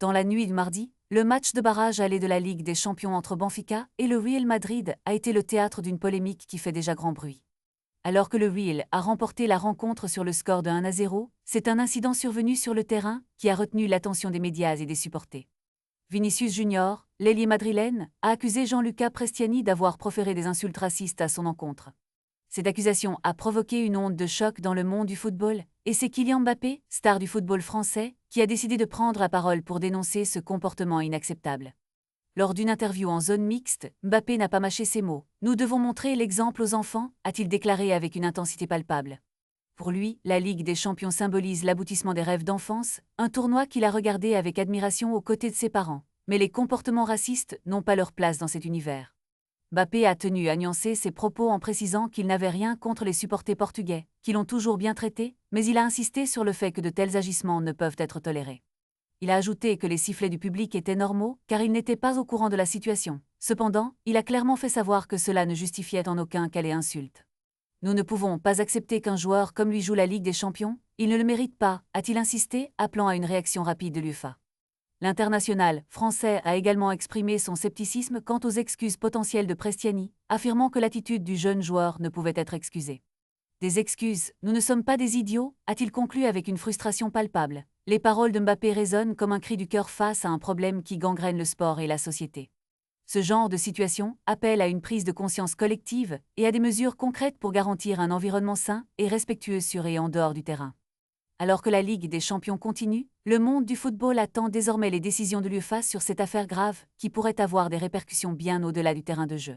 Dans la nuit de mardi, le match de barrage aller de la Ligue des Champions entre Benfica et le Real Madrid a été le théâtre d'une polémique qui fait déjà grand bruit. Alors que le Real a remporté la rencontre sur le score de 1-0, c'est un incident survenu sur le terrain qui a retenu l'attention des médias et des supporters. Vinicius Junior, l'ailier madrilène, a accusé Gianluca Prestiani d'avoir proféré des insultes racistes à son encontre. Cette accusation a provoqué une onde de choc dans le monde du football, et c'est Kylian Mbappé, star du football français, qui a décidé de prendre la parole pour dénoncer ce comportement inacceptable. Lors d'une interview en zone mixte, Mbappé n'a pas mâché ses mots. « Nous devons montrer l'exemple aux enfants », a-t-il déclaré avec une intensité palpable. Pour lui, la Ligue des Champions symbolise l'aboutissement des rêves d'enfance, un tournoi qu'il a regardé avec admiration aux côtés de ses parents. Mais les comportements racistes n'ont pas leur place dans cet univers. Mbappé a tenu à nuancer ses propos en précisant qu'il n'avait rien contre les supporters portugais, qui l'ont toujours bien traité, mais il a insisté sur le fait que de tels agissements ne peuvent être tolérés. Il a ajouté que les sifflets du public étaient normaux, car il n'était pas au courant de la situation. Cependant, il a clairement fait savoir que cela ne justifiait en aucun cas les insultes. « Nous ne pouvons pas accepter qu'un joueur comme lui joue la Ligue des Champions, il ne le mérite pas, a-t-il insisté, appelant à une réaction rapide de l'UEFA. L'international français a également exprimé son scepticisme quant aux excuses potentielles de Prestiani, affirmant que l'attitude du jeune joueur ne pouvait être excusée. Des excuses, nous ne sommes pas des idiots, a-t-il conclu avec une frustration palpable. Les paroles de Mbappé résonnent comme un cri du cœur face à un problème qui gangrène le sport et la société. Ce genre de situation appelle à une prise de conscience collective et à des mesures concrètes pour garantir un environnement sain et respectueux sur et en dehors du terrain. Alors que la Ligue des Champions continue, le monde du football attend désormais les décisions de l'UEFA sur cette affaire grave qui pourrait avoir des répercussions bien au-delà du terrain de jeu.